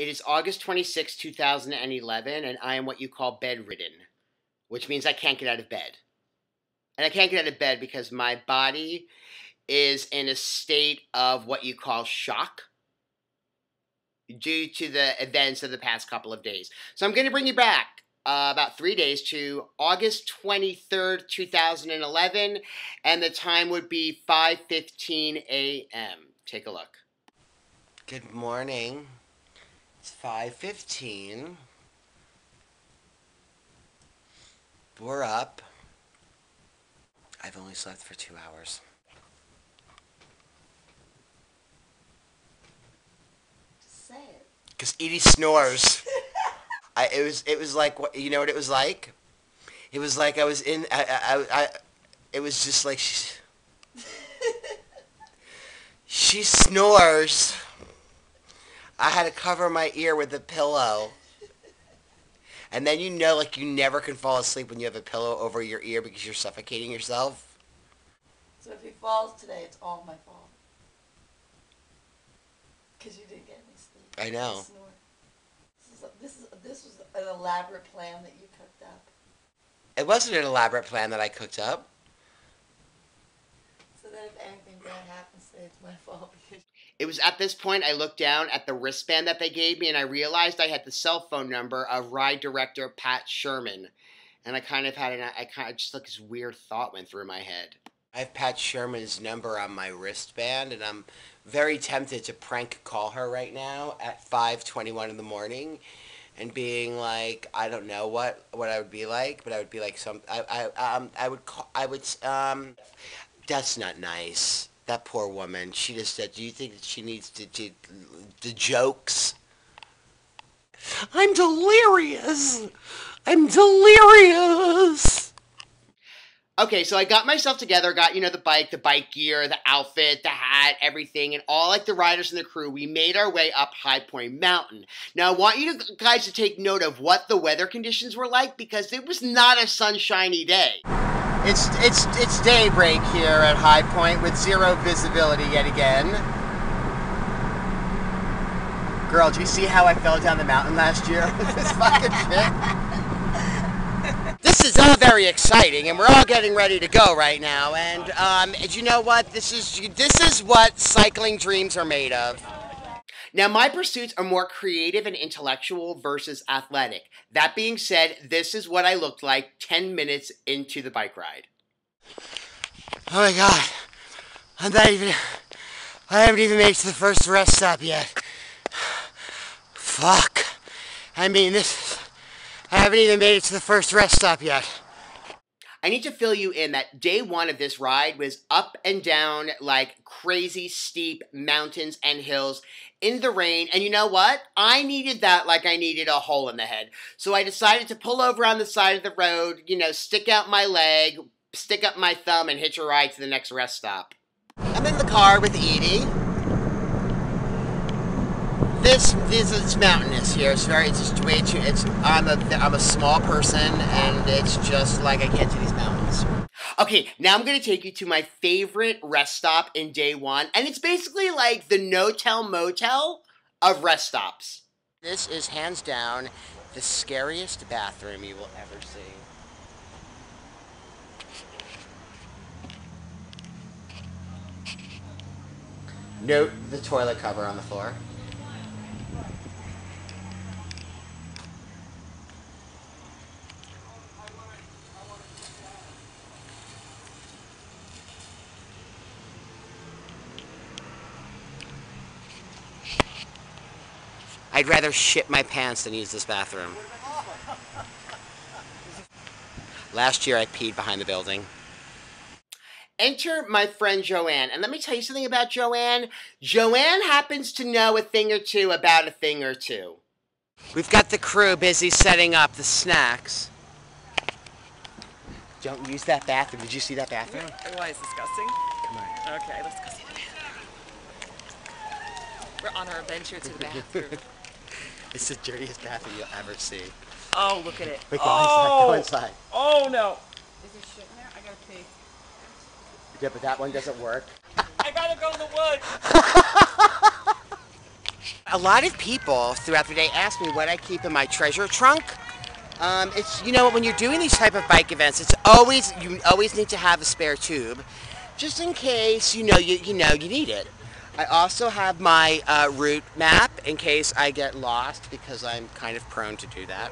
It is August 26, 2011, and I am what you call bedridden, which means I can't get out of bed. And I can't get out of bed because my body is in a state of what you call shock due to the events of the past couple of days. So I'm going to bring you back about 3 days to August 23rd, 2011, and the time would be 5:15 a.m. Take a look. Good morning. It's 5:15. We're up. I've only slept for 2 hours. Just say it. Because Edie snores. It was like, you know what it was like? It was like I was in, it was just like she snores. I had to cover my ear with a pillow. And then you know, like, you never can fall asleep when you have a pillow over your ear because you're suffocating yourself. So if he falls today, it's all my fault. Because you didn't get any sleep. I know. This was an elaborate plan that you cooked up. It wasn't an elaborate plan that I cooked up. So that if anything bad happens today, it's my fault because... It was at this point I looked down at the wristband that they gave me and I realized I had the cell phone number of ride director Pat Sherman. And I kind of just like this weird thought went through my head. I have Pat Sherman's number on my wristband and I'm very tempted to prank call her right now at 5:21 in the morning and being like, I don't know what I would be like, but I would be like that's not nice. That poor woman, she just said, do you think that she needs the jokes? I'm delirious. I'm delirious. Okay, so I got myself together, got, the bike gear, the outfit, the hat, everything, and all like the riders and the crew, we made our way up High Point Mountain. Now, I want you guys to take note of what the weather conditions were like because it was not a sunshiny day. It's daybreak here at High Point with zero visibility yet again. Girl, do you see how I fell down the mountain last year with this fucking shit? This is all very exciting, and we're all getting ready to go right now. And you know what? This is what cycling dreams are made of. Now, my pursuits are more creative and intellectual versus athletic. That being said, this is what I looked like 10 minutes into the bike ride. Oh my God. I haven't even made it to the first rest stop yet. Fuck. I haven't even made it to the first rest stop yet. I need to fill you in that day one of this ride was up and down like crazy steep mountains and hills in the rain. And you know what? I needed that like I needed a hole in the head. So I decided to pull over on the side of the road, stick out my leg, stick up my thumb, and hitch a ride to the next rest stop. I'm in the car with Edie. It's mountainous here. I'm a small person, and it's just like I can't do these mountains. Okay, now I'm gonna take you to my favorite rest stop in day one, and it's basically like the no-tell motel of rest stops. This is hands down the scariest bathroom you will ever see. Note the toilet cover on the floor. I'd rather shit my pants than use this bathroom. Last year I peed behind the building. Enter my friend Joanne. And let me tell you something about Joanne. Joanne happens to know a thing or two about a thing or two. We've got the crew busy setting up the snacks. Don't use that bathroom. Did you see that bathroom? Why is disgusting? Come on. Okay, let's go see the bathroom. We're on our adventure to the bathroom. It's the dirtiest bathroom you'll ever see. Oh, look at it. Wait, go inside. Oh, no. Is there shit in there? I gotta pee. Yeah, but that one doesn't work. I gotta go in the woods. A lot of people throughout the day ask me what I keep in my treasure trunk. It's, you know, when you're doing these type of bike events, you always need to have a spare tube, just in case you need it. I also have my route map in case I get lost because I'm kind of prone to do that.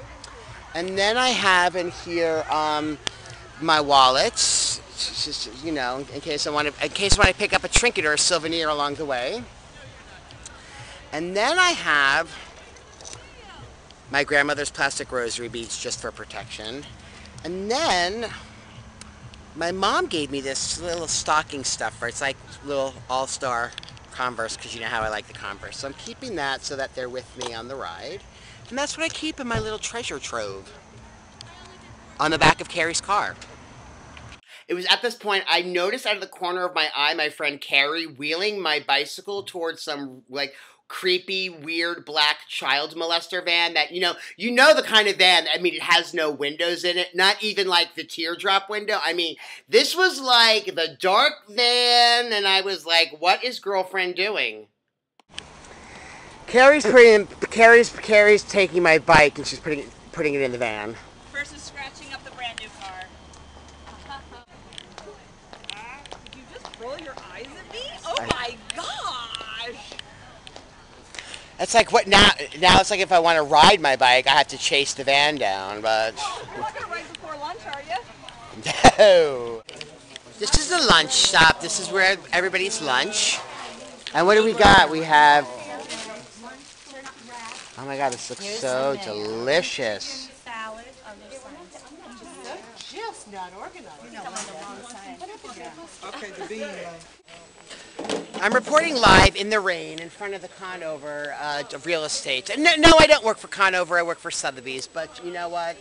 And then I have in here my wallets, just, in case I want to pick up a trinket or a souvenir along the way. And then I have my grandmother's plastic rosary beads just for protection. And then my mom gave me this little stocking stuffer. It's like little all-star Converse, because you know how I like the Converse. So I'm keeping that so that they're with me on the ride. And that's what I keep in my little treasure trove on the back of Carrie's car. It was at this point I noticed out of the corner of my eye my friend Carrie wheeling my bicycle towards some like creepy, weird black child molester van that, you know the kind of van, I mean, it has no windows in it, not even like the teardrop window. I mean, this was like the dark van, and I was like, what is girlfriend doing? Carrie's taking my bike and she's putting it in the van. Versus scratching up the brand new car. Did you just roll your eyes at me? Oh my gosh! It's like what now? Now it's like if I want to ride my bike, I have to chase the van down. But You're not gonna ride before lunch, are you? no. This is the lunch stop. This is where everybody's lunch. And what do we got? We have. Oh my God! This looks so delicious. Salad on the side. Just not organized. On the wrong side. Okay, the bean. I'm reporting live in the rain in front of the Conover real estate. No, I don't work for Conover. I work for Sotheby's. But you know what?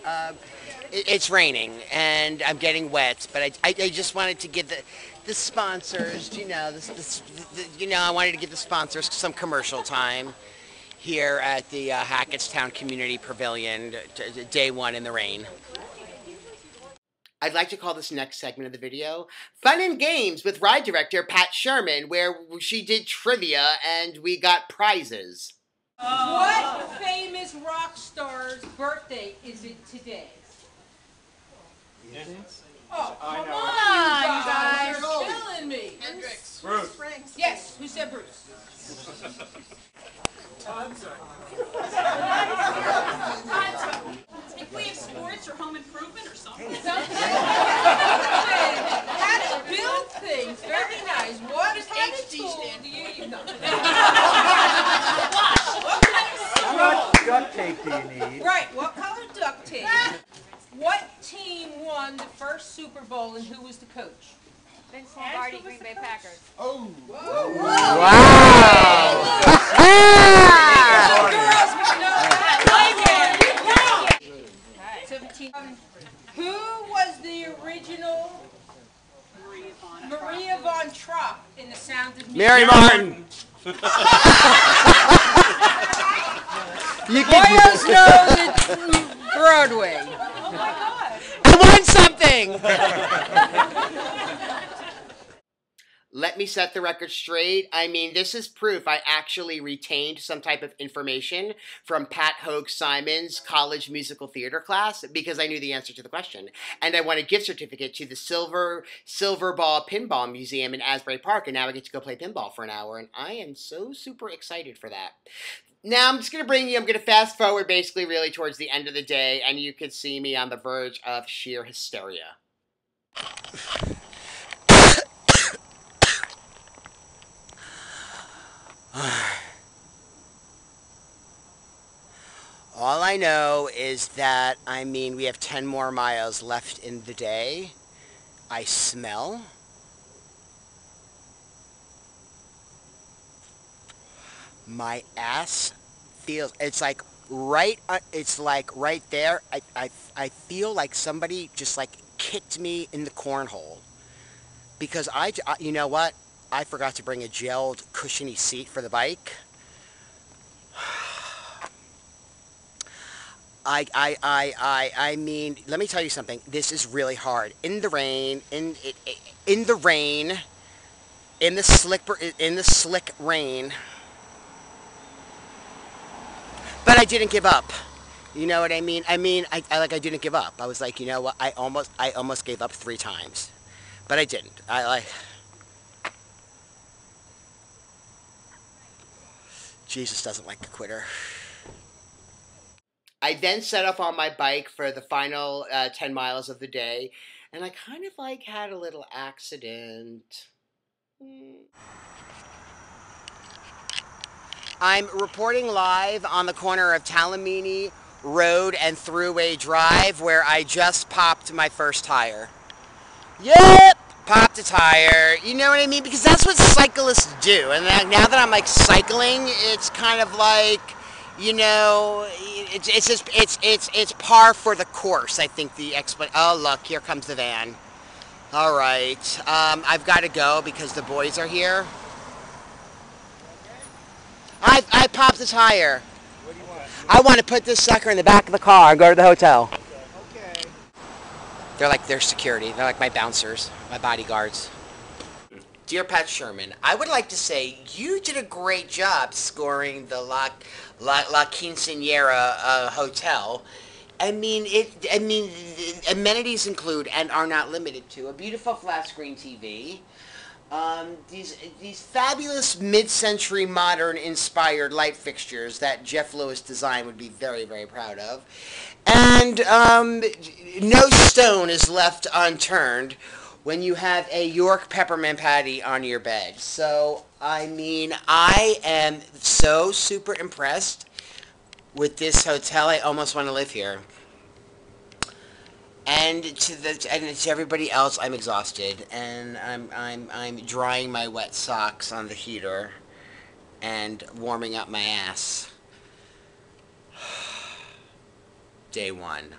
It's raining and I'm getting wet. But I just wanted to give the sponsors, I wanted to give the sponsors some commercial time here at the Hackettstown Community Pavilion, day one in the rain. I'd like to call this next segment of the video Fun and Games with ride director Pat Sherman, where she did trivia and we got prizes. What famous rock star's birthday is it today? Oh, come on, you guys. You're killing me. Hendrix. Bruce. Yes, who said Bruce? If we have sports or home improvement or something. How to build things. Very nice. What HD stand do you use? No. How much duct tape do you need? Right, what color duct tape? What team won the first Super Bowl and who was the coach? Vince Lombardi, Green Bay Packers. Oh. Wow! Girls, we know that. 17. Who was the original Maria von Trapp in The Sound of Music? Mary Martin! You Boyos knows it's Broadway. Oh my God. I won something! Let me set the record straight. I mean, this is proof I actually retained some type of information from Pat Hoag Simon's college musical theater class because I knew the answer to the question. And I won a gift certificate to the Silver Ball Pinball Museum in Asbury Park, and now I get to go play pinball for an hour, and I am so super excited for that. Now, I'm going to fast forward basically really towards the end of the day, and you can see me on the verge of sheer hysteria. All I know is that, we have 10 more miles left in the day. I smell. My ass feels, it's like right there. I feel like somebody just like kicked me in the cornhole. Because you know what? I forgot to bring a gelled cushiony seat for the bike. Let me tell you something. This is really hard. In the rain, in the slick rain. but I didn't give up. You know what I mean? I didn't give up. I was like, you know what? I almost gave up 3 times, but I didn't. Jesus doesn't like a quitter. I then set off on my bike for the final 10 miles of the day, and I kind of like had a little accident. I'm reporting live on the corner of Talamini Road and Thruway Drive, where I just popped my first tire. Yep, popped a tire. You know what I mean? Because that's what cyclists do. And now that I'm like cycling, it's kind of like, you know, it's par for the course. I think the Oh, look, here comes the van. All right, I've got to go because the boys are here. I popped the tire. What do you want? I want to put this sucker in the back of the car and go to the hotel. Okay. They're like their security. They're like my bouncers, my bodyguards. Dear Pat Sherman, I would like to say you did a great job scoring the La Quinceañera hotel. I mean, the amenities include and are not limited to a beautiful flat screen TV. These fabulous mid-century modern inspired light fixtures that Jeff Lewis designed would be very, very proud of. And no stone is left unturned when you have a York peppermint patty on your bed. So, I mean, I am so super impressed with this hotel. I almost want to live here. And to everybody else, I'm exhausted, and I'm drying my wet socks on the heater, and warming up my ass. Day 1.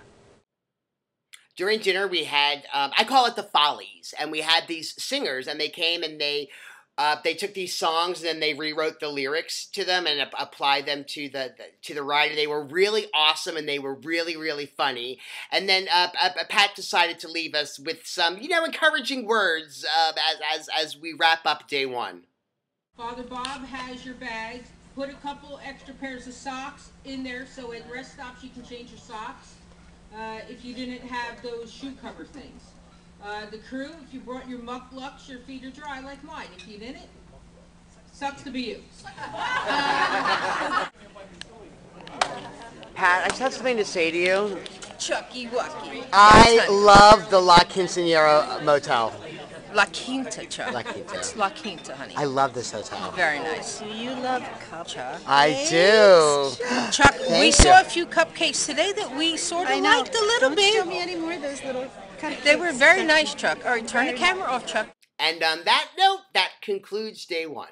During dinner, we had I call it the Follies, and we had these singers, and they came and they took these songs and then they rewrote the lyrics to them and applied them to the writer. They were really awesome and they were really, really funny. And then Pat decided to leave us with some, encouraging words as we wrap up day 1. Father Bob has your bags. Put a couple extra pairs of socks in there so at rest stops you can change your socks if you didn't have those shoe cover things. The crew, if you brought your muck lucks, your feet are dry like mine. If you didn't, sucks to be you. Pat, I just have something to say to you. Chucky Wucky. I love the La Quinceañera Motel. La Quinta, Chuck. La Quinta. It's La Quinta, honey. I love this hotel. Very nice. Do you love cupcakes? I do. Chuck, Thank we you. saw a few cupcakes today that we sort of liked a little Don't show bit. me any more of those little cupcakes. They were very nice, Chuck. All right, turn the camera off, Chuck. And on that note, that concludes day 1.